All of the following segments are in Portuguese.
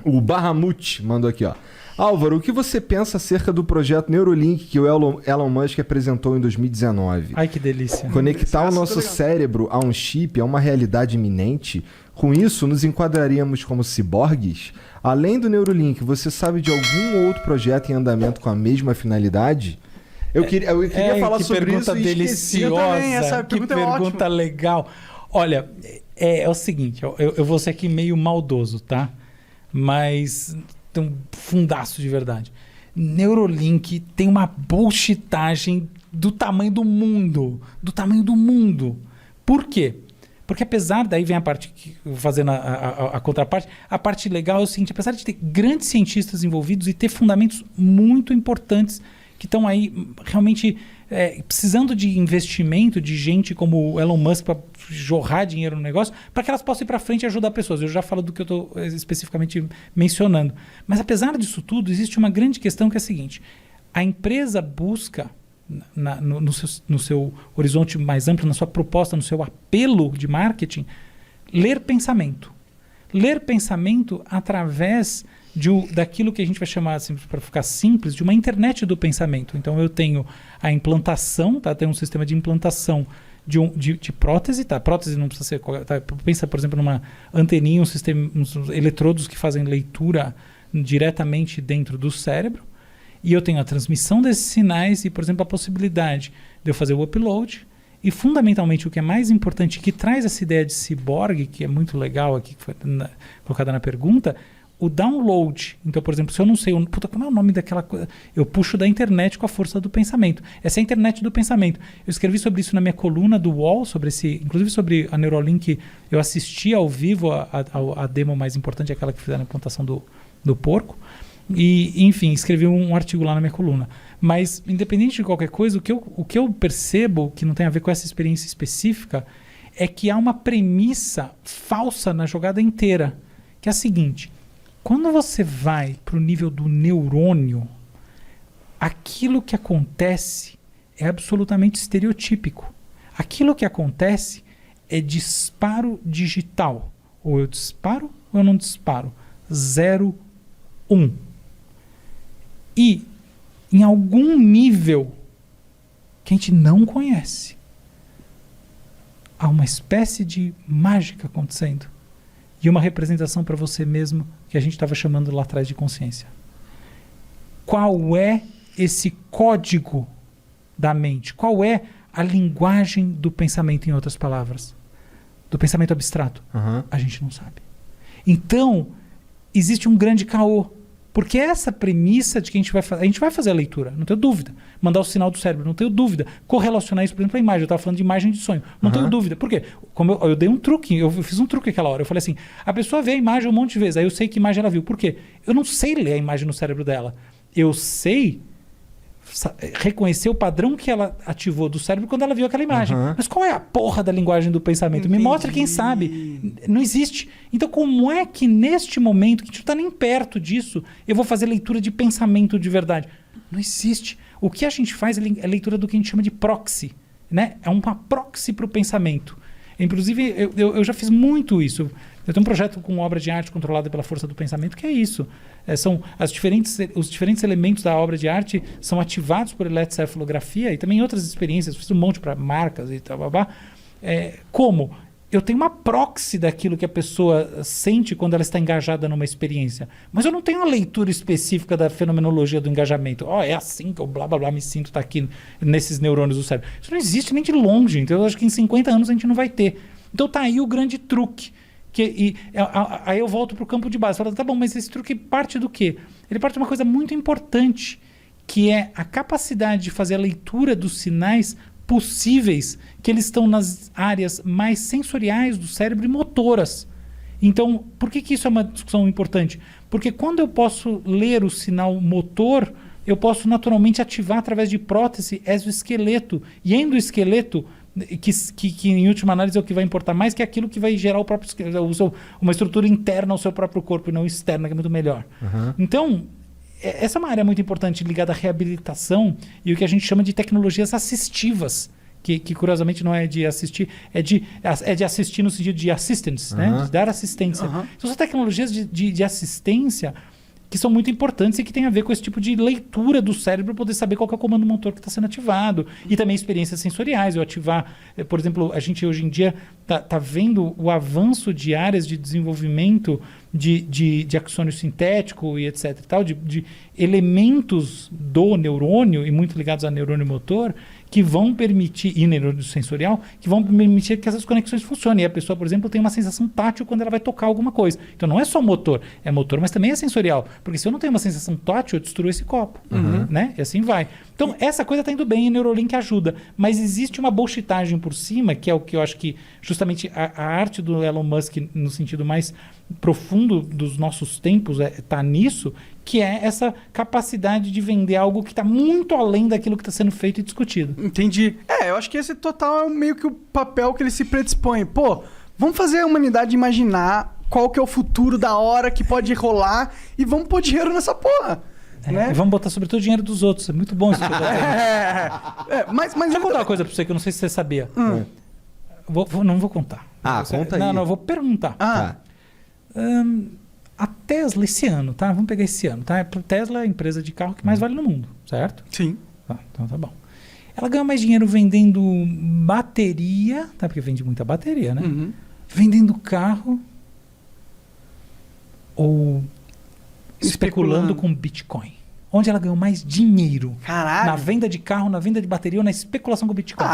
O Bahamut mandou aqui, ó. Álvaro, o que você pensa acerca do projeto Neuralink que o Elon Musk apresentou em 2019? Ai, que delícia. Conectar o nosso cérebro a um chip é uma realidade iminente? Com isso, nos enquadraríamos como ciborgues? Além do Neuralink, você sabe de algum outro projeto em andamento com a mesma finalidade? Eu queria falar sobre isso e deliciosa, também, essa que pergunta é pergunta ótima. legal. Olha, é o seguinte, eu vou ser aqui meio maldoso, tá? Mas tem um fundaço de verdade. Neuralink tem uma bullshitagem do tamanho do mundo. Do tamanho do mundo. Por quê? Porque apesar, daí vem a parte, fazendo a contraparte, a parte legal é o seguinte, apesar de ter grandes cientistas envolvidos e ter fundamentos muito importantes que estão aí realmente precisando de investimento, de gente como o Elon Musk para jorrar dinheiro no negócio, para que elas possam ir para frente e ajudar pessoas. Eu já falo do que eu estou especificamente mencionando. Mas apesar disso tudo, existe uma grande questão que é a seguinte, a empresa busca no seu horizonte mais amplo, na sua proposta, no seu apelo de marketing, ler pensamento. Ler pensamento através daquilo que a gente vai chamar, assim, para ficar simples, de uma internet do pensamento. Então eu tenho a implantação, tá? Tem um sistema de implantação de prótese, tá? Prótese não precisa ser... Tá? Pensa, por exemplo, numa anteninha, uns eletrodos que fazem leitura diretamente dentro do cérebro. E eu tenho a transmissão desses sinais e, por exemplo, a possibilidade de eu fazer o upload. E, fundamentalmente, o que é mais importante, que traz essa ideia de ciborgue, que é muito legal aqui, que foi colocada na pergunta, o download. Então, por exemplo, se eu não sei... como é o nome daquela coisa? Eu puxo da internet com a força do pensamento. Essa é a internet do pensamento. Eu escrevi sobre isso na minha coluna do UOL, inclusive sobre a Neuralink. Eu assisti ao vivo a demo mais importante, aquela que fizeram a implantação do porco. E, enfim, escrevi um artigo lá na minha coluna. Mas, independente de qualquer coisa, o que eu percebo, que não tem a ver com essa experiência específica, é que há uma premissa falsa na jogada inteira, que é a seguinte: quando você vai para o nível do neurônio, aquilo que acontece é absolutamente estereotípico. Aquilo que acontece é disparo digital. Ou eu disparo ou eu não disparo. 0, 1. E em algum nível que a gente não conhece, há uma espécie de mágica acontecendo e uma representação para você mesmo que a gente estava chamando lá atrás de consciência. Qual é esse código da mente? Qual é a linguagem do pensamento, em outras palavras? Do pensamento abstrato? A gente não sabe. Então, existe um grande caô. Porque essa premissa de que a gente vai fazer a leitura, não tenho dúvida. Mandar o sinal do cérebro, não tenho dúvida. Correlacionar isso, por exemplo, à imagem. Eu estava falando de imagem de sonho. Não tenho dúvida. Por quê? Como eu dei um truque, eu fiz um truque aquela hora. Eu falei assim, a pessoa vê a imagem um monte de vezes, aí eu sei que imagem ela viu. Por quê? Eu não sei ler a imagem no cérebro dela. Eu sei reconhecer o padrão que ela ativou do cérebro quando ela viu aquela imagem. Mas qual é a porra da linguagem do pensamento? Me mostra quem sabe. Não existe. Então, como é que neste momento, que a gente não está nem perto disso, eu vou fazer leitura de pensamento de verdade? Não existe. O que a gente faz é leitura do que a gente chama de proxy. Né? É uma proxy para o pensamento. Inclusive, eu já fiz muito isso. Eu tenho um projeto com obra de arte controlada pela força do pensamento, que é isso. São os diferentes elementos da obra de arte são ativados por eletrocefalografia e também outras experiências. Fiz um monte para marcas e tal. Como? Eu tenho uma proxy daquilo que a pessoa sente quando ela está engajada numa experiência. Mas eu não tenho uma leitura específica da fenomenologia do engajamento. É assim que eu blá blá blá me sinto, tá aqui nesses neurônios do cérebro. Isso não existe nem de longe. Então eu acho que em 50 anos a gente não vai ter. Então tá aí o grande truque. Aí eu volto para o campo de base. Falo, tá bom, mas esse truque parte do quê? Ele parte de uma coisa muito importante, que é a capacidade de fazer a leitura dos sinais possíveis, que eles estão nas áreas mais sensoriais do cérebro e motoras. Então, por que isso é uma discussão importante? Porque quando eu posso ler o sinal motor, eu posso naturalmente ativar através de prótese exoesqueleto. E endoesqueleto, que em última análise é o que vai importar mais, que é aquilo que vai gerar uma estrutura interna ao seu próprio corpo e não externa, que é muito melhor. Então, essa é uma área muito importante ligada à reabilitação e o que a gente chama de tecnologias assistivas, que curiosamente não é de assistir, é de assistir no sentido de assistance, né? De dar assistência. Então, são tecnologias de assistência que são muito importantes e que tem a ver com esse tipo de leitura do cérebro, poder saber qual que é o comando motor que está sendo ativado. E também experiências sensoriais. Eu ativar, por exemplo, a gente hoje em dia está vendo o avanço de áreas de desenvolvimento de axônio sintético e etc. E tal, de elementos do neurônio, e muito ligados a neurônio motor, que vão permitir, e neurônio sensorial, que vão permitir que essas conexões funcionem. E a pessoa, por exemplo, tem uma sensação tátil quando ela vai tocar alguma coisa. Então não é só motor, é motor, mas também é sensorial. Porque se eu não tenho uma sensação tátil, eu destruo esse copo. Né? E assim vai. Então essa coisa está indo bem e o Neuralink ajuda. Mas existe uma bullshitagem por cima, que é o que eu acho que justamente a arte do Elon Musk, no sentido mais profundo dos nossos tempos, está nisso, que é essa capacidade de vender algo que está muito além daquilo que está sendo feito e discutido. Entendi. Eu acho que esse total é meio que o papel que ele se predispõe. Pô, vamos fazer a humanidade imaginar qual que é o futuro da hora que pode rolar e vamos pôr dinheiro nessa porra. Né? E vamos botar sobretudo o dinheiro dos outros. É muito bom isso. Mas deixa eu contar uma coisa para você que eu não sei se você sabia. Não vou contar. Conta aí. Não, eu vou perguntar. A Tesla esse ano, tá? Vamos pegar esse ano, tá? A Tesla é a empresa de carro que mais vale no mundo, certo? Sim. Então tá bom. Ela ganha mais dinheiro vendendo bateria, tá? Porque vende muita bateria, né? Vendendo carro ou especulando com Bitcoin. Onde ela ganhou mais dinheiro? Caralho. Na venda de carro, na venda de bateria ou na especulação com Bitcoin?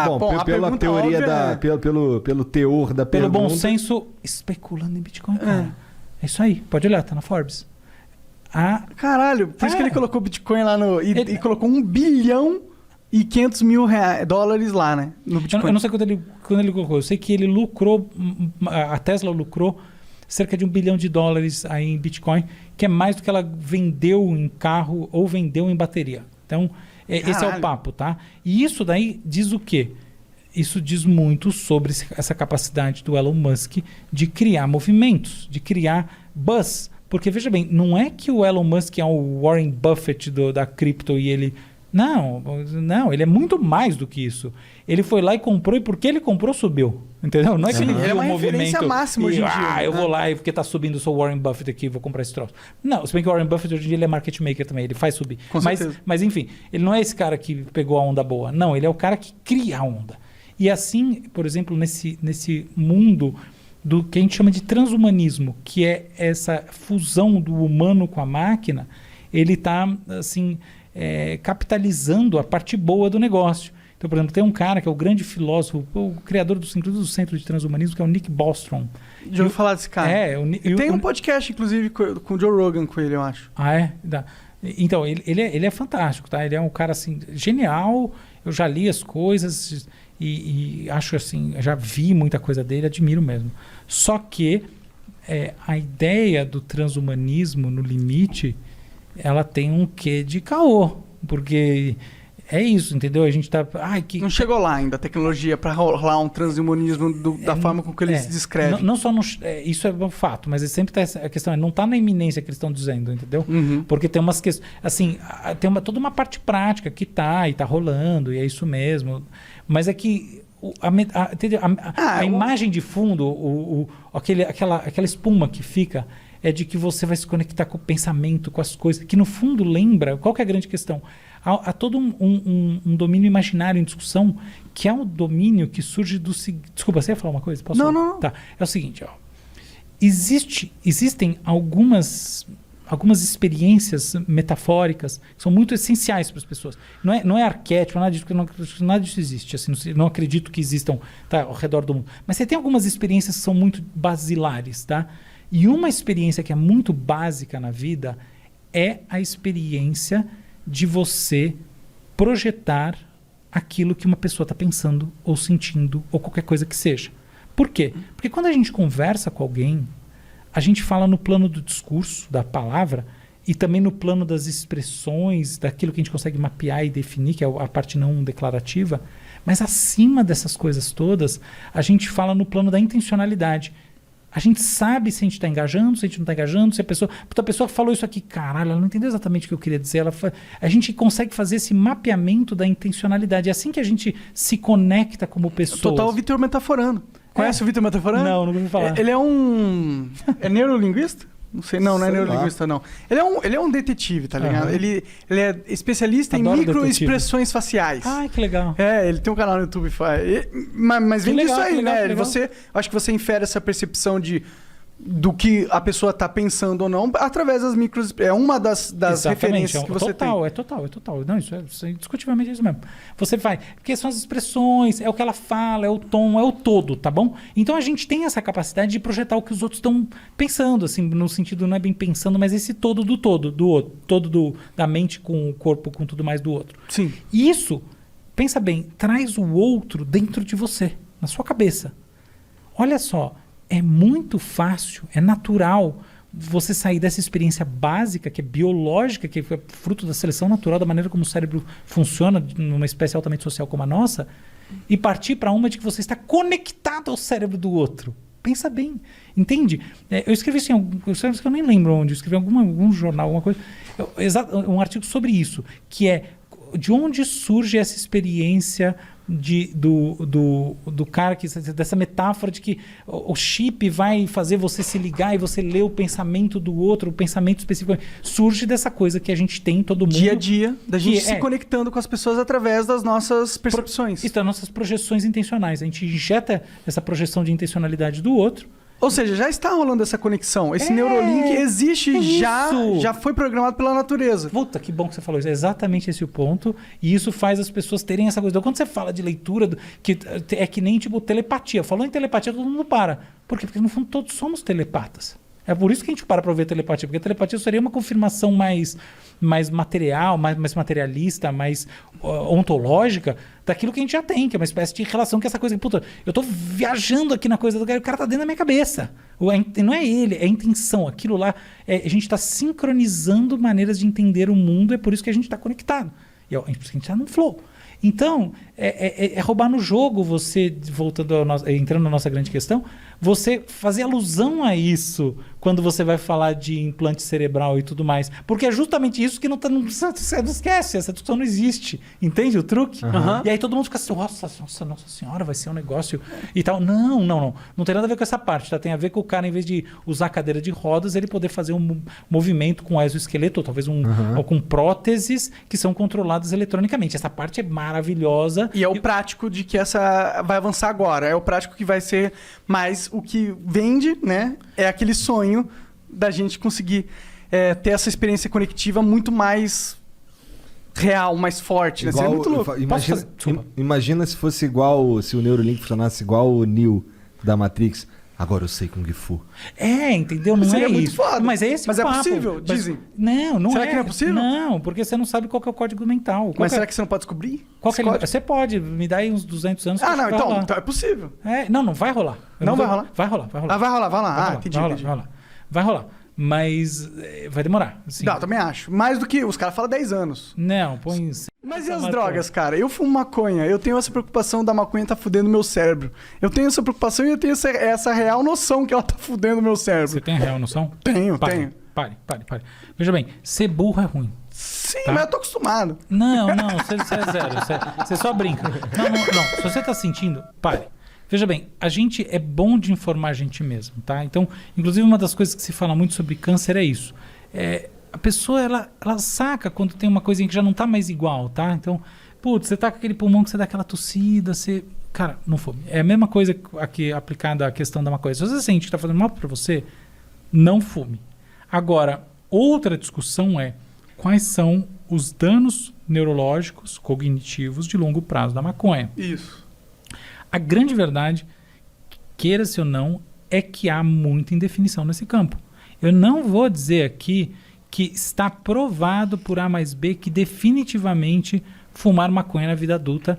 Pela teoria pelo teor da pelo pergunta. bom senso, especulando em Bitcoin, cara. É isso aí, pode olhar, tá na Forbes. Caralho, por isso que ele colocou Bitcoin lá e colocou 1 bilhão e 500 mil dólares lá, né? No Bitcoin. Eu não sei quando ele colocou, eu sei que ele lucrou, a Tesla lucrou cerca de $1 bilhão aí em Bitcoin, que é mais do que ela vendeu em carro ou vendeu em bateria. Então, esse é o papo, tá? E isso daí diz o quê? Isso diz muito sobre essa capacidade do Elon Musk de criar movimentos, de criar buzz. Porque, veja bem, não é que o Elon Musk é o Warren Buffett da cripto e ele... Não, ele é muito mais do que isso. Ele foi lá e comprou, e porque ele comprou, subiu. Entendeu? Não é que ele viu o movimento máxima hoje em dia. Eu vou lá e porque tá subindo, sou o Warren Buffett aqui, vou comprar esse troço. Não, se bem que o Warren Buffett hoje em dia ele é market maker também, ele faz subir. Mas enfim, ele não é esse cara que pegou a onda boa. Não, ele é o cara que cria a onda. E assim, por exemplo, nesse mundo do que a gente chama de transhumanismo, que é essa fusão do humano com a máquina, ele está assim, capitalizando a parte boa do negócio. Então, por exemplo, tem um cara que é o grande filósofo, o criador do Centro de Transhumanismo, que é o Nick Bostrom. Já ouviu falar desse cara? Tem um podcast, inclusive, com o Joe Rogan com ele, eu acho. Então, ele é fantástico, tá? Ele é um cara assim, genial. Eu já li as coisas e acho assim, já vi muita coisa dele, admiro mesmo. Só que a ideia do transhumanismo, no limite, ela tem um quê de caô, porque é isso, entendeu? A gente tá... Não chegou lá ainda a tecnologia para rolar um transhumanismo da forma com que eles se descrevem. Não só isso é um fato, mas sempre tá a questão não está na iminência que eles estão dizendo, entendeu? Porque tem umas questões... Assim, tem toda uma parte prática que tá rolando, e é isso mesmo. Mas é que a imagem de fundo, aquela espuma que fica, é de que você vai se conectar com o pensamento, com as coisas, que no fundo lembra... Qual que é a grande questão? Há todo um domínio imaginário em discussão, que é um domínio que surge do seguinte... Desculpa, você ia falar uma coisa? Posso falar? Não. Tá. É o seguinte, existem algumas experiências metafóricas que são muito essenciais para as pessoas. Não é arquétipo, nada disso existe. Assim, não acredito que existam ao redor do mundo. Mas você tem algumas experiências que são muito basilares, tá? E uma experiência que é muito básica na vida é a experiência de você projetar aquilo que uma pessoa está pensando ou sentindo ou qualquer coisa que seja. Por quê? Porque quando a gente conversa com alguém, a gente fala no plano do discurso, da palavra, e também no plano das expressões, daquilo que a gente consegue mapear e definir, que é a parte não declarativa. Mas acima dessas coisas todas, a gente fala no plano da intencionalidade. A gente sabe se a gente está engajando, se a gente não está engajando, se a pessoa... Puta, a pessoa falou isso aqui, caralho, ela não entendeu exatamente o que eu queria dizer. A gente consegue fazer esse mapeamento da intencionalidade. É assim que a gente se conecta como pessoas. Total Vitor Metaforando. Conhece o Vitor Metaforando? Não, nunca ouvi falar. Ele é um... É neurolinguista? Não sei, não é neurolinguista, não. Ele é um detetive, tá ligado? Ele é especialista Adoro em microexpressões faciais. Ai, que legal. Ele tem um canal no YouTube. Mas vem disso aí, né? legal. Acho que você infere essa percepção do que a pessoa tá pensando ou não através das micros... É uma das referências que você tem. É total. Não, isso é indiscutivelmente isso mesmo. Você vai... Porque são as expressões, é o que ela fala, é o tom, é o todo, tá bom? Então a gente tem essa capacidade de projetar o que os outros estão pensando, assim, no sentido, não é bem pensando, mas esse todo do todo, do outro. Todo da mente com o corpo, com tudo mais do outro. Sim. E isso, pensa bem, traz o outro dentro de você, na sua cabeça. Olha só, é muito fácil, é natural você sair dessa experiência básica, que é biológica, que é fruto da seleção natural, da maneira como o cérebro funciona numa espécie altamente social como a nossa, e partir para uma de que você está conectado ao cérebro do outro. Pensa bem, entende? Eu escrevi assim, eu nem lembro onde, eu escrevi em algum jornal, alguma coisa, um artigo sobre isso, que é de onde surge essa experiência do cara, dessa metáfora de que o chip vai fazer você se ligar e você ler o pensamento do outro, o pensamento específico. Surge dessa coisa que a gente tem, todo mundo. Dia a dia, da gente se conectando com as pessoas através das nossas percepções. Isso, das nossas projeções intencionais. A gente injeta essa projeção de intencionalidade do outro. Ou seja, já está rolando essa conexão. Esse Neurolink existe, já foi programado pela natureza. Puta, que bom que você falou isso. É exatamente esse o ponto. E isso faz as pessoas terem essa coisa. Então, quando você fala de leitura, que é que nem tipo telepatia. Falou em telepatia, todo mundo para. Por quê? Porque no fundo todos somos telepatas. É por isso que a gente para ouvir telepatia. Porque a telepatia seria uma confirmação mais material, mais materialista, mais ontológica daquilo que a gente já tem, que é uma espécie de relação que essa coisa... Puta, eu tô viajando aqui na coisa do cara, o cara tá dentro da minha cabeça. Não é ele, é a intenção. Aquilo lá, a gente está sincronizando maneiras de entender o mundo, é por isso que a gente está conectado. E é por isso que a gente está no flow. Então, é roubar no jogo você, entrando na nossa grande questão, você fazer alusão a isso quando você vai falar de implante cerebral e tudo mais. Porque é justamente isso que você não esquece, essa discussão não existe. Entende o truque? Uhum. E aí todo mundo fica assim, nossa senhora, vai ser um negócio e tal. Não. Não tem nada a ver com essa parte, tá? Tem a ver com o cara, em vez de usar cadeira de rodas, ele poder fazer um movimento com exoesqueleto, ou talvez ou com próteses que são controladas eletronicamente. Essa parte é maravilhosa. E é o prático de que essa vai avançar agora. É o prático que vai ser mais o que vende, né? É aquele sonho da gente conseguir ter essa experiência conectiva muito mais real, mais forte. Né? Seria muito louco. Imagina se fosse igual, se o Neurolink funcionasse igual o Neo da Matrix. Agora eu sei Kung Fu. Entendeu? Não seria é muito isso. foda. Mas é esse Mas papo. é possível, dizem. Não será é. que não é possível? Não, porque você não sabe qual que é o código mental. Mas será que você não pode descobrir? Você pode. Me dá aí uns 200 anos. Não, então é possível. Não vai rolar. Não vai rolar? Vai rolar. Vai rolar. Entendi. Vai rolar. Mas vai demorar. Assim. Não, também acho. Mais do que... Os caras falam 10 anos. Não, põe... Mas e as drogas, cara? Eu fumo maconha. Eu tenho essa preocupação da maconha tá fudendo meu cérebro. Eu tenho essa preocupação e eu tenho essa real noção que ela tá fudendo meu cérebro. Você tem a real noção? Tenho. Pare. Veja bem, ser burro é ruim. Sim, mas eu tô acostumado. Não, você é zero. Você só brinca. Não. Se você tá sentindo, pare. Veja bem, a gente é bom de informar a gente mesmo, tá? Então, inclusive uma das coisas que se fala muito sobre câncer é isso. A pessoa, ela saca quando tem uma coisinha que já não tá mais igual, tá? Então, putz, você tá com aquele pulmão que você dá aquela tossida, você... Cara, não fume. É a mesma coisa aqui aplicada à questão da maconha. Se você sente que tá fazendo mal pra você, não fume. Agora, outra discussão é quais são os danos neurológicos, cognitivos de longo prazo da maconha. Isso. A grande verdade, queira-se ou não, é que há muita indefinição nesse campo. Eu não vou dizer aqui que está provado por A mais B que definitivamente fumar maconha na vida adulta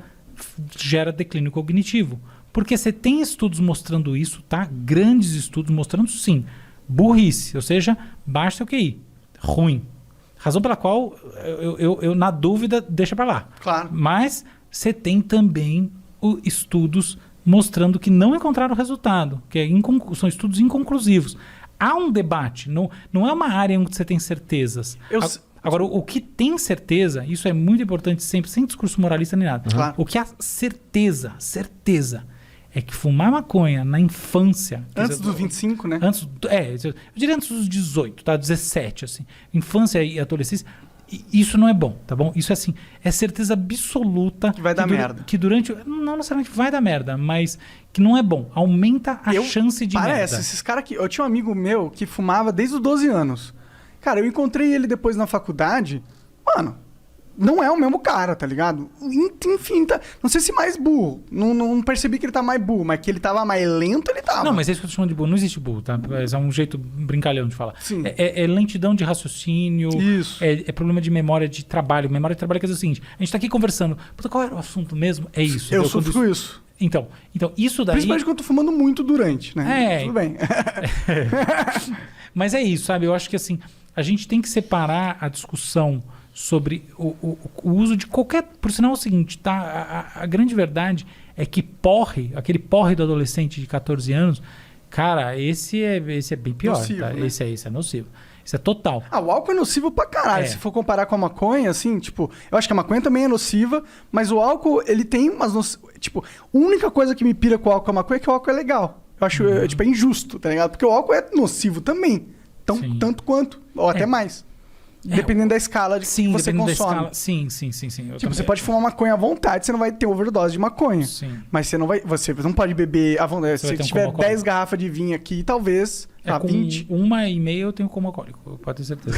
gera declínio cognitivo. Porque você tem estudos mostrando isso, tá? Grandes estudos mostrando sim. Burrice, ou seja, baixa o QI. Ruim. Razão pela qual eu na dúvida, deixa para lá. Claro. Mas você tem também estudos mostrando que não encontraram resultado, que são estudos inconclusivos. Há um debate, não é uma área onde você tem certezas. Agora, o que tem certeza, isso é muito importante sempre, sem discurso moralista nem nada. Claro. O que há certeza, é que fumar maconha na infância... Antes dos 25, né? Eu diria antes dos 18, tá? 17, assim. Infância e adolescência, isso não é bom, tá bom? Isso assim, é certeza absoluta... Que vai dar merda. Que durante... Não necessariamente vai dar merda, mas que não é bom. Aumenta a chance de merda. Esses caras aqui... Eu tinha um amigo meu que fumava desde os 12 anos. Cara, eu encontrei ele depois na faculdade. Mano, não é o mesmo cara, tá ligado? Enfim, tá... Não sei se mais burro. Não percebi que ele tá mais burro, mas que ele tava mais lento, ele tava. Não, mas é isso que eu tô chamando de burro. Não existe burro, tá? É um jeito brincalhão de falar. Sim. É lentidão de raciocínio. Isso. É problema de memória de trabalho. Memória de trabalho quer dizer o seguinte. A gente tá aqui conversando. Puta, qual era o assunto mesmo? É isso. Eu sofro isso. Então, isso daí... Principalmente quando eu tô fumando muito durante, né? Tudo bem. Mas é isso, sabe? Eu acho que assim, a gente tem que separar a discussão sobre o uso de qualquer... Por sinal é o seguinte, tá? A grande verdade é que aquele porre do adolescente de 14 anos, cara, esse é bem pior. Nocivo, tá? né? Esse é nocivo. Isso é total. O álcool é nocivo pra caralho. Se for comparar com a maconha, assim, tipo... Eu acho que a maconha também é nociva, mas o álcool, ele tem umas... Tipo, a única coisa que me pira com o álcool e a maconha é que o álcool é legal. Eu acho, é injusto, tá ligado? Porque o álcool é nocivo também. Tanto quanto, ou até mais. Dependendo da escala que você consome. Sim. Você pode fumar maconha à vontade, você não vai ter overdose de maconha. Sim. Mas você não pode beber à vontade. Se tiver 10 garrafas de vinho aqui, talvez... Com 20. 1,5 eu tenho como alcoólico, pode ter certeza.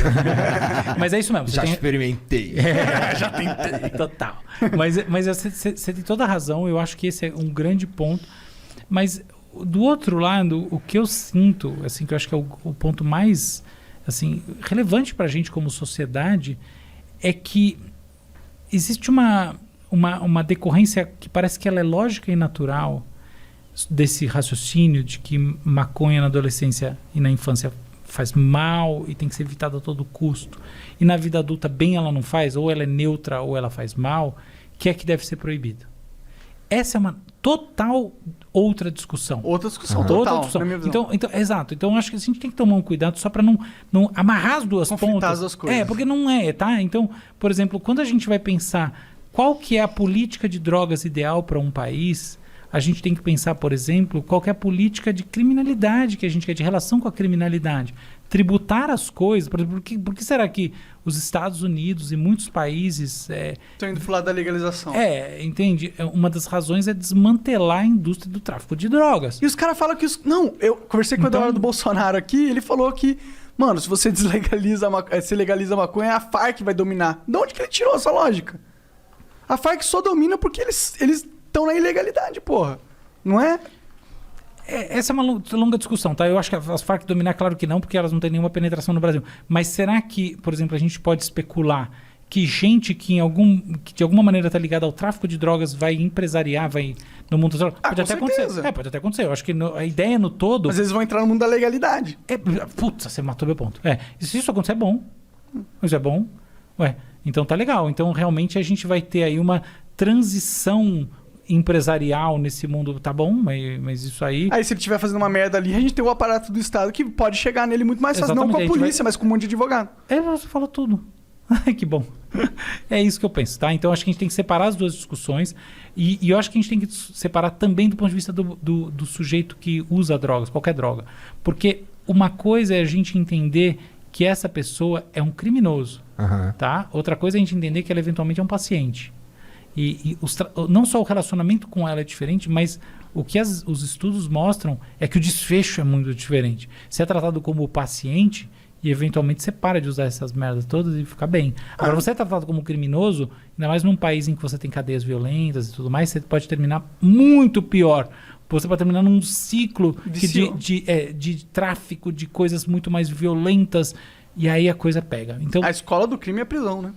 Mas é isso mesmo. Experimentei. Já tentei. Total. Mas você tem toda a razão, eu acho que esse é um grande ponto. Mas do outro lado, o que eu sinto, assim, que eu acho que é o ponto mais assim, relevante para a gente como sociedade, é que existe uma decorrência que parece que ela é lógica e natural desse raciocínio de que maconha na adolescência e na infância faz mal e tem que ser evitada a todo custo. E na vida adulta bem ela não faz, ou ela é neutra ou ela faz mal, que é que deve ser proibida. Essa é uma total outra discussão. Outra discussão, total. total, Outra discussão. na minha visão. Então, exato. Então, acho que a gente tem que tomar um cuidado só para não amarrar as duas pontas. As duas coisas. Porque não é, tá? Então, por exemplo, quando a gente vai pensar qual que é a política de drogas ideal para um país, a gente tem que pensar, por exemplo, qual que é a política de criminalidade que a gente quer, de relação com a criminalidade. Tributar as coisas, por exemplo, por que será que os Estados Unidos e muitos países... Estão indo pro lado da legalização. Entende? Uma das razões é desmantelar a indústria do tráfico de drogas. E os caras falam que... Não, eu conversei com o Eduardo Bolsonaro aqui, ele falou que, mano, se você se legaliza a maconha, a Farc vai dominar. De onde que ele tirou essa lógica? A Farc só domina porque eles estão na ilegalidade, porra. Não é? Essa é uma longa discussão, tá? Eu acho que as Farc dominar, claro que não, porque elas não têm nenhuma penetração no Brasil. Mas será que, por exemplo, a gente pode especular que gente que de alguma maneira está ligada ao tráfico de drogas vai empresariar, vai no mundo das drogas? Pode até acontecer. Pode até acontecer. Eu acho que a ideia no todo... Mas eles vão entrar no mundo da legalidade. Putz, você matou meu ponto. Se isso acontecer, é bom. Isso é bom. Então tá legal. Então realmente a gente vai ter aí uma transição empresarial nesse mundo, tá bom, mas isso aí... Aí se ele estiver fazendo uma merda ali, a gente tem o aparato do Estado que pode chegar nele muito mais fácil, não com a polícia, mas com um monte de advogado. Você falou tudo. Ai, que bom. É isso que eu penso, tá? Então acho que a gente tem que separar as duas discussões e eu acho que a gente tem que separar também do ponto de vista do sujeito que usa drogas, qualquer droga. Porque uma coisa é a gente entender que essa pessoa é um criminoso, tá? Outra coisa é a gente entender que ela eventualmente é um paciente. E não só o relacionamento com ela é diferente, mas o que os estudos mostram é que o desfecho é muito diferente. Você é tratado como paciente e eventualmente você para de usar essas merdas todas e fica bem. Agora, você é tratado como criminoso, ainda mais num país em que você tem cadeias violentas e tudo mais, você pode terminar muito pior. Você pode terminar num ciclo de tráfico, de coisas muito mais violentas, e aí a coisa pega. Então, a escola do crime é a prisão, né?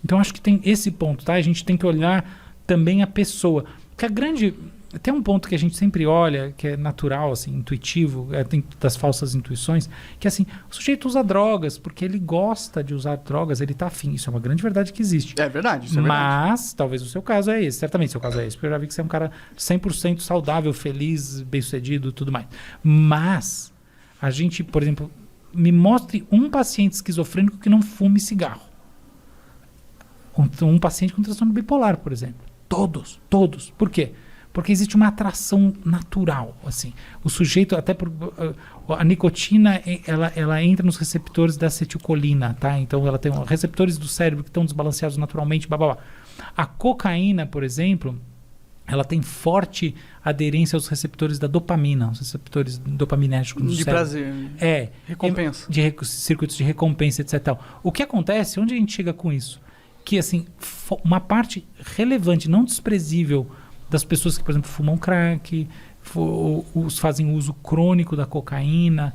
Então acho que tem esse ponto, tá? A gente tem que olhar também a pessoa. Porque tem um ponto que a gente sempre olha, que é natural, assim, intuitivo, tem das falsas intuições, que assim, o sujeito usa drogas porque ele gosta de usar drogas, ele tá afim. Isso é uma grande verdade que existe. É verdade, isso é verdade. Mas, talvez o seu caso é esse, certamente o seu caso é esse, porque eu já vi que você é um cara 100% saudável, feliz, bem-sucedido, tudo mais. Mas, a gente, por exemplo, me mostre um paciente esquizofrênico que não fume cigarro. Um paciente com transtorno bipolar, por exemplo. Todos. Por quê? Porque existe uma atração natural, assim. O sujeito, até por a nicotina, ela entra nos receptores da acetilcolina, tá? Então ela tem receptores do cérebro que estão desbalanceados naturalmente, blá. A cocaína, por exemplo, ela tem forte aderência aos receptores da dopamina, os receptores dopaminérgicos do De cérebro. prazer. Recompensa. Circuitos de recompensa, etc. Tal. O que acontece, onde a gente chega com isso? Que, assim, uma parte relevante, não desprezível, das pessoas que, por exemplo, fumam crack, fazem uso crônico da cocaína,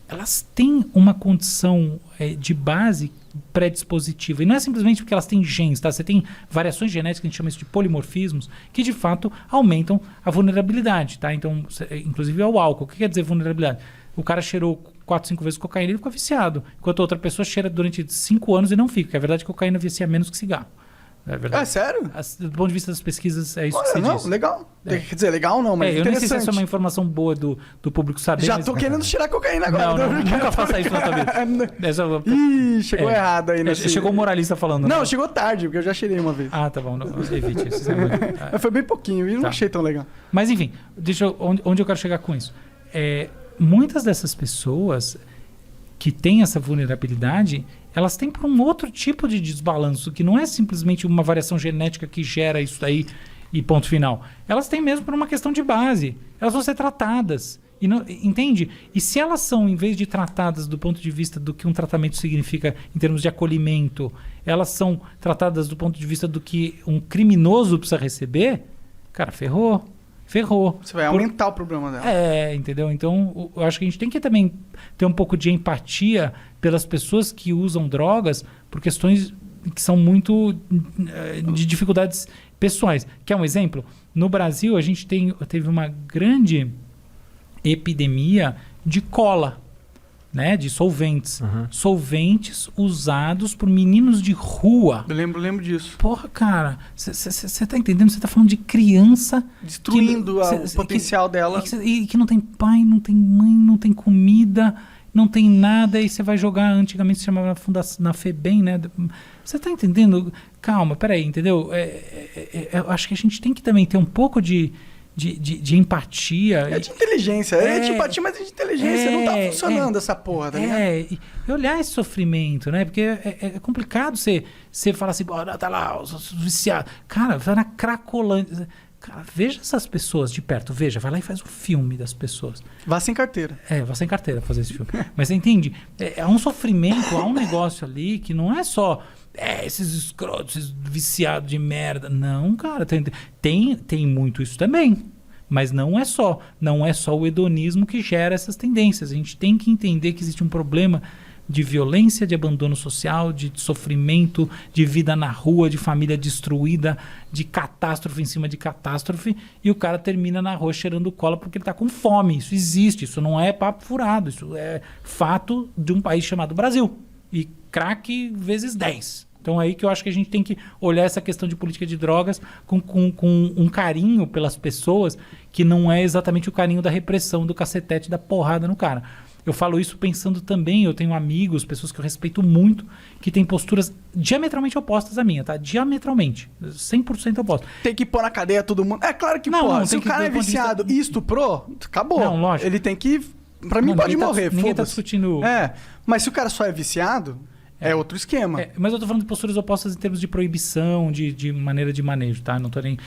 elas têm uma condição de base predispositiva. E não é simplesmente porque elas têm genes, tá? Você tem variações genéticas, que a gente chama isso de polimorfismos, que de fato aumentam a vulnerabilidade, tá? Então, inclusive ao álcool. O que quer dizer vulnerabilidade? O cara cheirou 4, 5 vezes cocaína e ele ficou viciado. Enquanto a outra pessoa cheira durante 5 anos e não fica. Porque a verdade é que cocaína vicia menos que cigarro. É verdade. É sério? Do ponto de vista das pesquisas, é isso que Olha, você não, diz. legal. Quer dizer, legal não, mas Eu nem sei se interessante. essa é uma informação boa do público saber. Já mas- tô querendo cheirar cocaína agora. Não, nunca faça isso na tua vida. Ih, chegou errado aí, né? Chegou o moralista falando. Não, né? chegou tarde, porque eu já cheirei uma vez. Ah, tá bom. Não, evite isso. Isso é muito- Mas foi bem pouquinho e não Tá. achei tão legal. Mas enfim, onde eu quero chegar com isso? Muitas dessas pessoas que têm essa vulnerabilidade, elas têm por um outro tipo de desbalanço, que não é simplesmente uma variação genética que gera isso aí e ponto final. Elas têm mesmo por uma questão de base. Elas vão ser tratadas. E não, entende? E se elas são, em vez de tratadas do ponto de vista do que um tratamento significa em termos de acolhimento, elas são tratadas do ponto de vista do que um criminoso precisa receber, cara, ferrou. Você vai aumentar o problema dela. Entendeu? Então, eu acho que a gente tem que também ter um pouco de empatia pelas pessoas que usam drogas por questões que são muito de dificuldades pessoais. Quer um exemplo? No Brasil, a gente teve uma grande epidemia de cola, né? De solventes. Solventes usados por meninos de rua. Eu lembro disso. Porra, cara, você tá entendendo? Você tá falando de criança Destruindo o potencial dela. E que não tem pai, não tem mãe, não tem comida, não tem nada, e você vai jogar, antigamente se chamava na FEBEM, né? Você tá entendendo? Calma, peraí, entendeu? Eu acho que a gente tem que também ter um pouco de empatia. É de inteligência. É de empatia, mas é de inteligência. Não tá funcionando essa porra, tá ligado? E olhar esse sofrimento, né? Porque é complicado você falar assim, tá lá, os viciados. Cara, vai na Cracolândia. Cara, veja essas pessoas de perto. Veja, vai lá e faz um filme das pessoas. Vá sem carteira. Vá sem carteira fazer esse filme. Mas você entende? É um sofrimento, há um negócio ali que não é só... esses escrotos, esses viciados de merda. Não, cara, tem muito isso também. Mas não é só o hedonismo que gera essas tendências. A gente tem que entender que existe um problema de violência, de abandono social, de sofrimento, de vida na rua, de família destruída, de catástrofe em cima de catástrofe, e o cara termina na rua cheirando cola porque ele está com fome. Isso existe, isso não é papo furado, isso é fato de um país chamado Brasil. E crack vezes 10. Então é aí que eu acho que a gente tem que olhar essa questão de política de drogas com um carinho pelas pessoas que não é exatamente o carinho da repressão, do cacetete, da porrada no cara. Eu falo isso pensando também, eu tenho amigos, pessoas que eu respeito muito, que têm posturas diametralmente opostas à minha, tá? Diametralmente. 100% opostas. Tem que pôr na cadeia todo mundo. É claro que, se o cara é viciado e estuprou, acabou. Não, lógico. Ele tem que... Pra mim pode morrer, ninguém tá foda-se. discutindo... Mas se o cara só é viciado... É outro esquema. Mas eu tô falando de posturas opostas em termos de proibição, de maneira de manejo, tá? Não tô nem...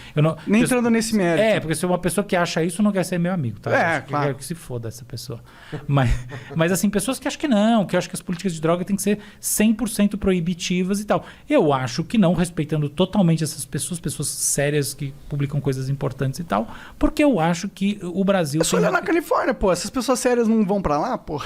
Nem entrando nesse mérito. Porque se uma pessoa que acha isso não quer ser meu amigo, tá? Claro. Que se foda essa pessoa. Mas assim, pessoas que acham que não, que acham que as políticas de droga têm que ser 100% proibitivas e tal. Eu acho que não, respeitando totalmente essas pessoas sérias que publicam coisas importantes e tal, porque eu acho que o Brasil... É só olhar na Califórnia, pô. Essas pessoas sérias não vão pra lá, pô.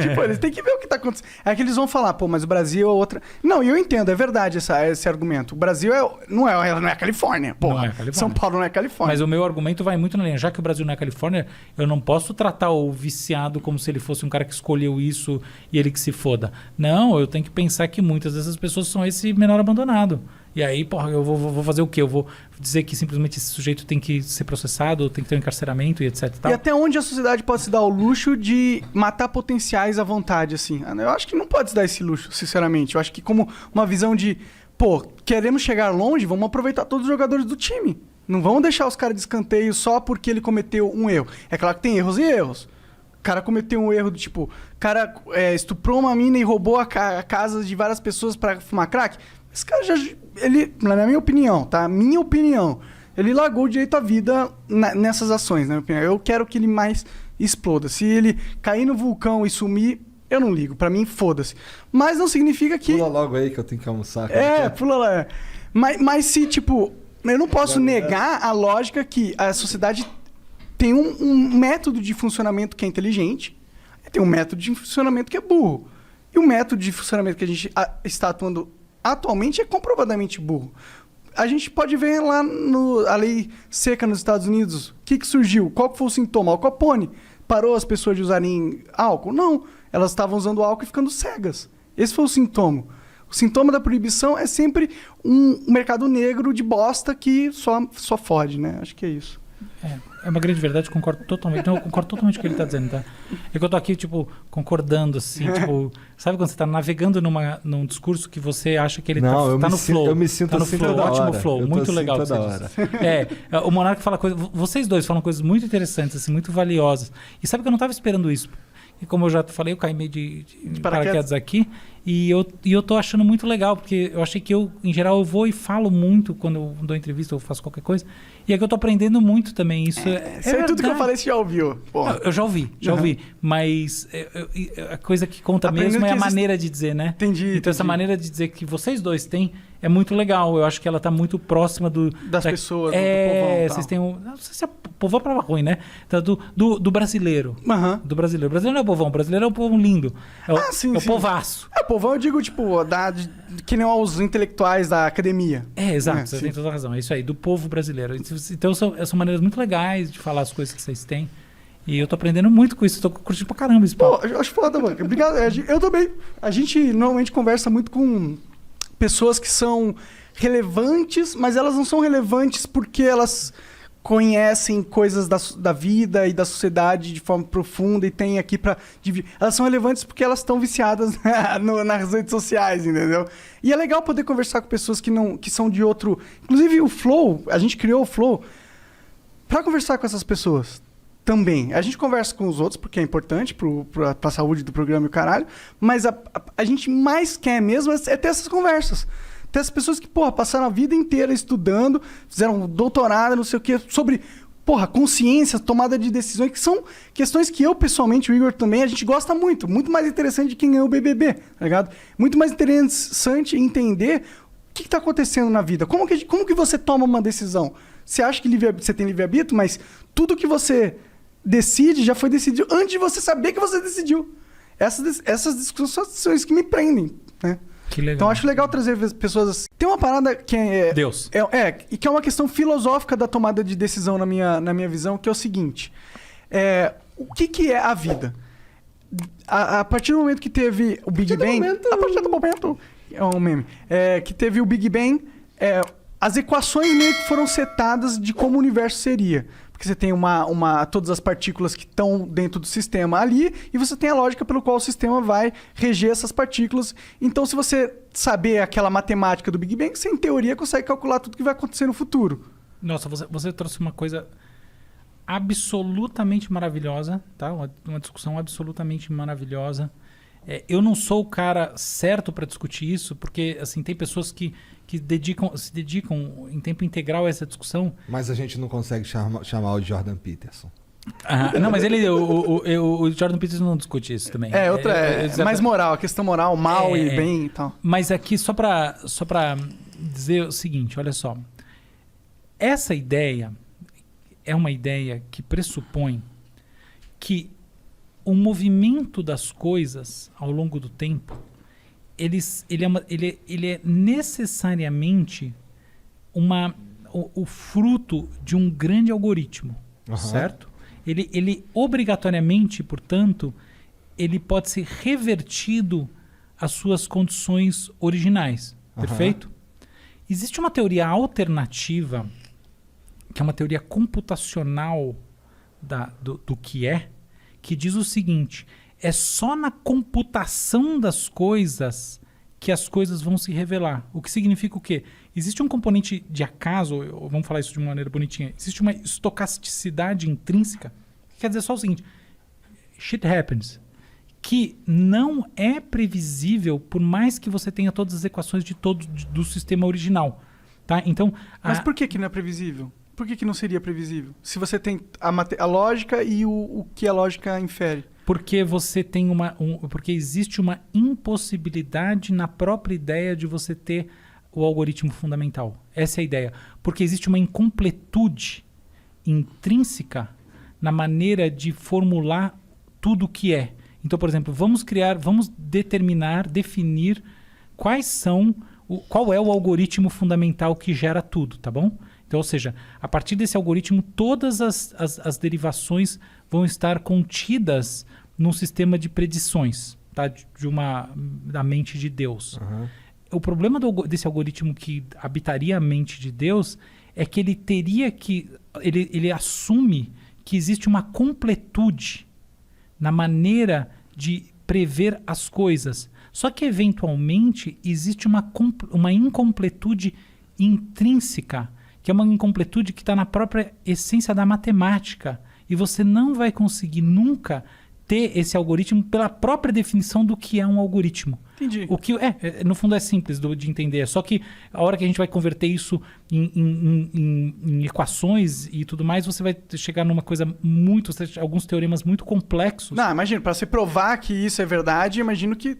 Tipo, eles têm que ver o que tá acontecendo. É que eles vão falar, pô, mas o Brasil Brasil é outra. Não, e eu entendo, é verdade esse argumento. O Brasil não é a Califórnia, porra. Não é a Califórnia. São Paulo não é a Califórnia. Mas o meu argumento vai muito na linha. Já que o Brasil não é Califórnia, eu não posso tratar o viciado como se ele fosse um cara que escolheu isso e ele que se foda. Não, eu tenho que pensar que muitas dessas pessoas são esse menor abandonado. E aí, porra, eu vou fazer o quê? Eu vou dizer que simplesmente esse sujeito tem que ser processado, tem que ter um encarceramento e etc. E até onde a sociedade pode se dar o luxo de matar potenciais à vontade, assim? Eu acho que não pode se dar esse luxo, sinceramente. Eu acho que como uma visão de, pô, queremos chegar longe, vamos aproveitar todos os jogadores do time. Não vamos deixar os caras de escanteio só porque ele cometeu um erro. É claro que tem erros e erros. O cara cometeu um erro do tipo, o cara estuprou uma mina e roubou a casa de várias pessoas pra fumar crack. Esse cara ele, na minha opinião, tá? Minha opinião, ele largou o direito à vida nessas ações, na minha opinião. Eu quero que ele mais exploda. Se ele cair no vulcão e sumir, eu não ligo. Pra mim, foda-se. Mas não significa que... Pula logo aí que eu tenho que almoçar. Pula lá. Mas se, tipo, eu não posso negar a lógica que a sociedade tem um método de funcionamento que é inteligente e tem um método de funcionamento que é burro. E o método de funcionamento que a gente está atuando atualmente é comprovadamente burro. A gente pode ver lá a lei seca nos Estados Unidos. O que surgiu? Qual foi o sintoma? Al Capone. Parou as pessoas de usarem álcool? Não. Elas estavam usando álcool e ficando cegas. Esse foi o sintoma. O sintoma da proibição é sempre um mercado negro de bosta que só fode, né? Acho que é isso. É uma grande verdade, concordo totalmente. Não, eu concordo totalmente com o que ele está dizendo, tá? É que eu tô aqui, tipo, concordando, assim, tipo... Sabe quando você tá navegando num discurso que você acha que ele tá no flow? Eu me sinto tá no assim flow, toda ótimo hora. flow, muito legal. Toda hora. O Monark fala coisas... Vocês dois falam coisas muito interessantes, assim, muito valiosas. E sabe que eu não estava esperando isso. E como eu já falei, eu caí meio de paraquedas aqui. E eu tô achando muito legal, porque eu achei que em geral, eu vou e falo muito quando eu dou entrevista ou faço qualquer coisa. E é que eu tô aprendendo muito também. Isso é tudo que eu falei, você já ouviu. Não, eu já ouvi. Mas a coisa que conta mesmo é a maneira de dizer, né? Entendi. Então essa maneira de dizer que vocês dois têm é muito legal. Eu acho que ela tá muito próxima das pessoas, do povão. Vocês têm não sei se é povão pra ruim, né? Então, do brasileiro. Uhum. Do brasileiro. O brasileiro não é povão, o brasileiro é um povo lindo. Sim, é o povaço. Povão eu digo, tipo, que nem os intelectuais da academia. Exato, você tem toda a razão. É isso aí, do povo brasileiro. Então são maneiras muito legais de falar as coisas que vocês têm. E eu tô aprendendo muito com isso, tô curtindo pra caramba esse papo. Pô, eu acho foda, mano. Obrigado. Eu também. A gente normalmente conversa muito com pessoas que são relevantes, mas elas não são relevantes porque elas conhecem coisas da vida e da sociedade de forma profunda e têm aqui pra dividir. Elas são relevantes porque elas estão viciadas nas redes sociais, entendeu? E é legal poder conversar com pessoas que são de outro... Inclusive o Flow, a gente criou o Flow pra conversar com essas pessoas também. A gente conversa com os outros porque é importante pra saúde do programa e o caralho, mas a gente mais quer mesmo é ter essas conversas. Tem as pessoas que, passaram a vida inteira estudando, fizeram doutorado, não sei o quê, sobre, consciência, tomada de decisões, que são questões que eu, pessoalmente, o Igor também, a gente gosta muito. Muito mais interessante de quem ganhou o BBB, tá ligado? Muito mais interessante entender o que está acontecendo na vida. Como que você toma uma decisão? Você acha que você tem livre-arbítrio, mas tudo que você decide já foi decidido antes de você saber que você decidiu. Essas discussões são as que me prendem, né? Que legal. Então acho legal trazer pessoas assim. Tem uma parada que é... Deus. E que é uma questão filosófica da tomada de decisão na minha visão, que é o seguinte. O que é a vida? A partir do momento que teve o Big Bang... A partir do momento... É um meme. Que teve o Big Bang, as equações meio que foram setadas de como o universo seria. Porque você tem todas as partículas que estão dentro do sistema ali, e você tem a lógica pelo qual o sistema vai reger essas partículas. Então, se você saber aquela matemática do Big Bang, você, em teoria, consegue calcular tudo que vai acontecer no futuro. Nossa, você trouxe uma coisa absolutamente maravilhosa, tá? Uma discussão absolutamente maravilhosa. Eu não sou o cara certo para discutir isso, porque assim, tem pessoas que se dedicam em tempo integral a essa discussão. Mas a gente não consegue chamar o Jordan Peterson. Não, mas o Jordan Peterson não discute isso também. É mais moral, a questão moral, mal e bem e tal. Mas aqui, só pra dizer o seguinte, olha só. Essa ideia é uma ideia que pressupõe que o movimento das coisas ao longo do tempo ele é necessariamente o fruto de um grande algoritmo, certo? Ele obrigatoriamente, portanto, ele pode ser revertido às suas condições originais, perfeito? Existe uma teoria alternativa, que é uma teoria computacional do que diz o seguinte: é só na computação das coisas que as coisas vão se revelar. O que significa o quê? Existe um componente de acaso, vamos falar isso de uma maneira bonitinha, existe uma estocasticidade intrínseca, que quer dizer só o seguinte: shit happens, que não é previsível por mais que você tenha todas as equações do sistema original. Tá? Então, mas por que não é previsível? Por que não seria previsível? Se você tem a lógica e o que a lógica infere. Porque você tem porque existe uma impossibilidade na própria ideia de você ter o algoritmo fundamental. Essa é a ideia. Porque existe uma incompletude intrínseca na maneira de formular tudo o que é. Então, por exemplo, vamos definir qual é o algoritmo fundamental que gera tudo, tá bom? Então, ou seja, a partir desse algoritmo, todas as derivações vão estar contidas num sistema de predições, tá? Da mente de Deus. O problema desse algoritmo que habitaria a mente de Deus é que ele assume que existe uma completude na maneira de prever as coisas. Só que, eventualmente, existe uma incompletude intrínseca, que é uma incompletude que está na própria essência da matemática. E você não vai conseguir nunca ter esse algoritmo pela própria definição do que é um algoritmo. Entendi. O que no fundo é simples de entender. Só que a hora que a gente vai converter isso em equações e tudo mais, você vai chegar numa coisa alguns teoremas muito complexos. Não, imagino, para você provar que isso é verdade, imagino que...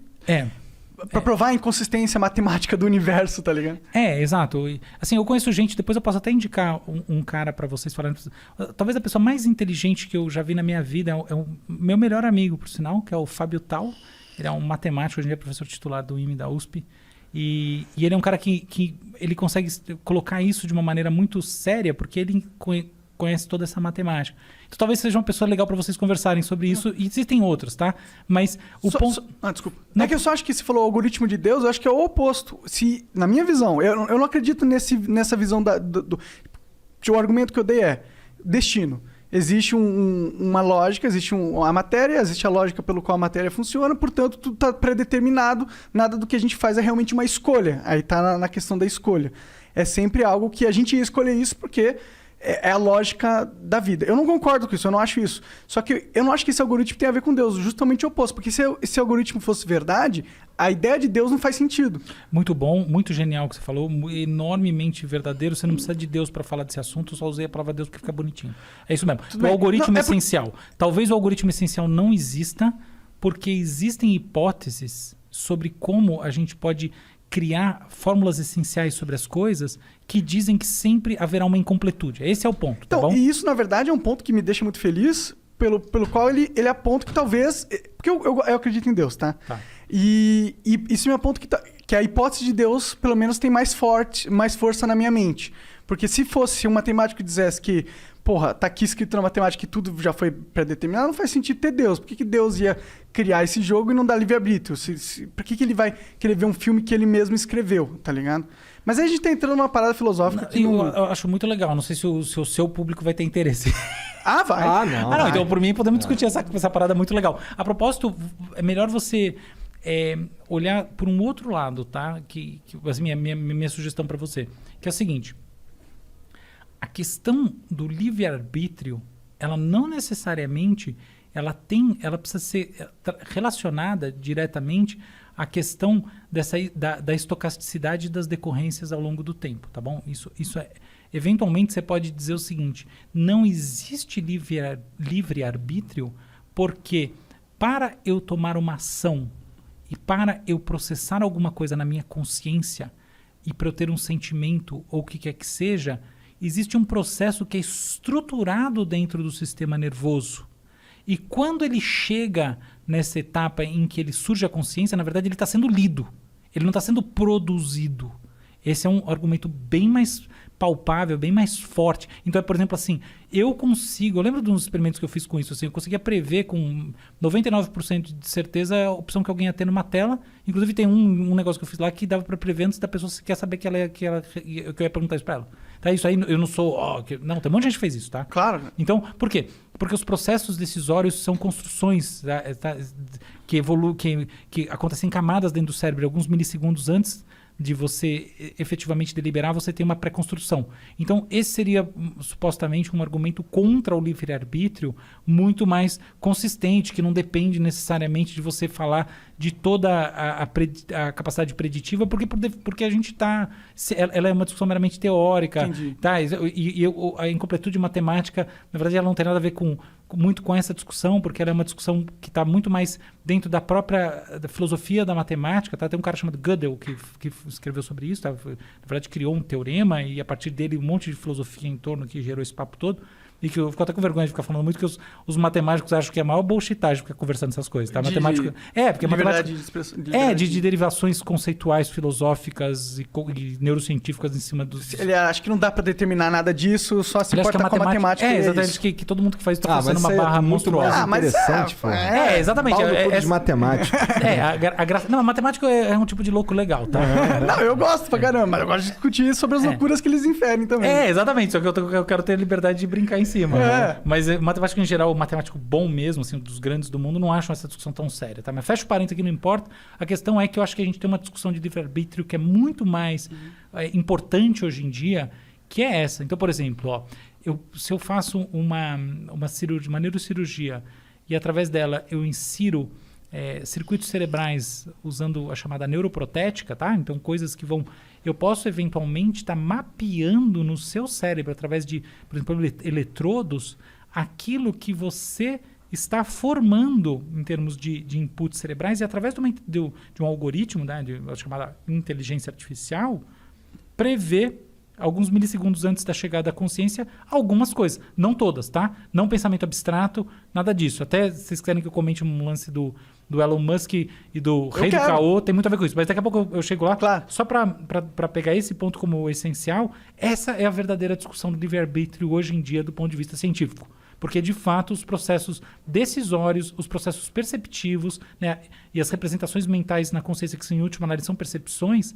Pra provar a inconsistência matemática do universo, tá ligado? Exato. Assim, eu conheço gente, depois eu posso até indicar um cara pra vocês falarem. Talvez a pessoa mais inteligente que eu já vi na minha vida é o meu melhor amigo, por sinal, que é o Fábio Tal. Ele é um matemático, hoje em dia é professor titular do IME da USP. E ele é um cara que ele consegue colocar isso de uma maneira muito séria, porque ele conhece toda essa matemática. Então talvez seja uma pessoa legal para vocês conversarem sobre isso. E existem outros, tá? Mas o ponto... desculpa. Não é que eu só acho que se falou algoritmo de Deus, eu acho que é o oposto. Na minha visão, eu não acredito nessa visão o argumento que eu dei é destino. Existe uma lógica, existe a matéria, existe a lógica pelo qual a matéria funciona, portanto, tudo está predeterminado, nada do que a gente faz é realmente uma escolha. Aí está na questão da escolha. É sempre algo que a gente ia escolher isso porque é a lógica da vida. Eu não concordo com isso, eu não acho isso. Só que eu não acho que esse algoritmo tem a ver com Deus, justamente o oposto. Porque se esse algoritmo fosse verdade, a ideia de Deus não faz sentido. Muito bom, muito genial o que você falou, enormemente verdadeiro. Você não precisa de Deus para falar desse assunto, eu só usei a palavra Deus porque fica bonitinho. É isso mesmo. O algoritmo essencial. Talvez o algoritmo essencial não exista, porque existem hipóteses sobre como a gente pode criar fórmulas essenciais sobre as coisas que dizem que sempre haverá uma incompletude. Esse é o ponto, tá bom? E isso, na verdade, é um ponto que me deixa muito feliz, pelo qual ele aponta que talvez... Porque eu acredito em Deus, tá? E isso me aponta que a hipótese de Deus, pelo menos, tem mais força na minha mente. Porque se fosse um matemático que dissesse que, tá aqui escrito na matemática que tudo já foi pré-determinado, não faz sentido ter Deus. Por que Deus ia criar esse jogo e não dar livre-arbítrio? Por que ele vai querer ver um filme que ele mesmo escreveu, tá ligado? Mas aí a gente tá entrando numa parada filosófica que eu acho muito legal. Não sei se o seu público vai ter interesse. Vai. Não. Então, por mim, podemos discutir essa parada muito legal. A propósito, é melhor você olhar por um outro lado, tá? Assim, minha sugestão para você. Que é o seguinte. A questão do livre-arbítrio, ela não necessariamente ela precisa ser relacionada diretamente à questão da estocasticidade das decorrências ao longo do tempo, tá bom? Isso é... Eventualmente você pode dizer o seguinte: não existe livre-arbítrio porque para eu tomar uma ação e para eu processar alguma coisa na minha consciência e para eu ter um sentimento ou o que quer que seja, existe um processo que é estruturado dentro do sistema nervoso. E quando ele chega nessa etapa em que ele surge a consciência, na verdade ele está sendo lido. Ele não está sendo produzido. Esse é um argumento bem mais palpável, bem mais forte. Então, por exemplo, assim, eu lembro de uns experimentos que eu fiz com isso, assim, eu conseguia prever com 99% de certeza a opção que alguém ia ter numa tela. Inclusive tem um negócio que eu fiz lá que dava para prever antes da pessoa quer saber que eu ia perguntar isso para ela. Tá, isso aí eu não sou... não, tem um monte de gente que fez isso, tá? Claro. Então, por quê? Porque os processos decisórios são construções que evoluem, que acontecem em camadas dentro do cérebro, alguns milissegundos antes de você efetivamente deliberar, você tem uma pré-construção. Então, esse seria supostamente um argumento contra o livre-arbítrio muito mais consistente, que não depende necessariamente de você falar de toda a capacidade preditiva, porque a gente está... Ela é uma discussão meramente teórica. Entendi. Tá? E a incompletude matemática, na verdade, ela não tem nada a ver muito com essa discussão, porque ela é uma discussão que está muito mais dentro da própria filosofia da matemática. Tá? Tem um cara chamado Gödel que escreveu sobre isso, tá? Na verdade criou um teorema e a partir dele um monte de filosofia em torno que gerou esse papo todo. E que eu fico até com vergonha de ficar falando muito, que os matemáticos acham que é a maior bullshitagem ficar conversando essas coisas. Tá? Porque matemática... de derivações conceituais, filosóficas e neurocientíficas em cima dos... Ele acha que não dá pra determinar nada disso, só se importa com a matemática. Exatamente, que todo mundo que faz isso tá forçando uma barra monstruosa. Interessante, exatamente. De matemática. Não, a matemática é um tipo de louco legal, tá? Não, eu gosto pra caramba, mas eu gosto de discutir sobre as loucuras que eles inferem também. Exatamente, só que eu quero ter a liberdade de brincar em cima. Mas matemática em geral, o matemático bom mesmo, assim, dos grandes do mundo, não acham essa discussão tão séria, tá? Mas fecha o parênteses aqui, não importa. A questão é que eu acho que a gente tem uma discussão de livre-arbítrio que é muito mais importante hoje em dia, que é essa. Então, por exemplo, se eu faço uma neurocirurgia e através dela eu insiro circuitos cerebrais usando a chamada neuroprotética, tá? Então, coisas que eu posso eventualmente estar mapeando no seu cérebro através de, por exemplo, eletrodos, aquilo que você está formando em termos de inputs cerebrais e através de um algoritmo, né, de chamada inteligência artificial, prever alguns milissegundos antes da chegada à consciência algumas coisas, não todas, tá? Não pensamento abstrato, nada disso. Até se vocês quiserem que eu comente um lance do Elon Musk e do rei do caô, tem muito a ver com isso. Mas daqui a pouco eu chego lá. Claro. Só para pegar esse ponto como essencial, essa é a verdadeira discussão do livre-arbítrio hoje em dia do ponto de vista científico. Porque, de fato, os processos decisórios, os processos perceptivos, né, e as representações mentais na consciência, que em última análise são percepções,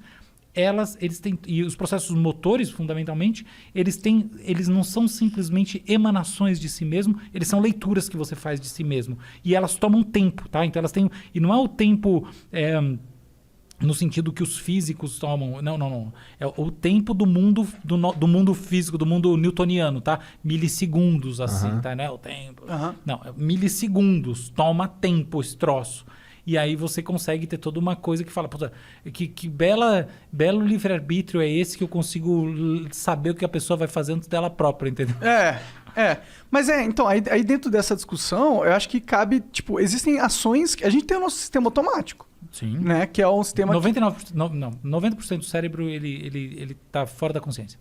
eles têm, e os processos motores, fundamentalmente, eles não são simplesmente emanações de si mesmo, eles são leituras que você faz de si mesmo. E elas tomam tempo, tá? Então elas têm... E não é o tempo... no sentido que os físicos tomam. Não. É o tempo do mundo físico, do mundo newtoniano, tá? Milissegundos, assim, tá? Não é o tempo. Não, é milissegundos. Toma tempo esse troço. E aí você consegue ter toda uma coisa que fala, puta, que belo livre-arbítrio é esse que eu consigo saber o que a pessoa vai fazer antes dela própria, entendeu? Mas então, aí dentro dessa discussão, eu acho que cabe, tipo, existem ações... A gente tem o nosso sistema automático. Sim. Né? Que é um sistema... 90% do cérebro, ele tá fora da consciência.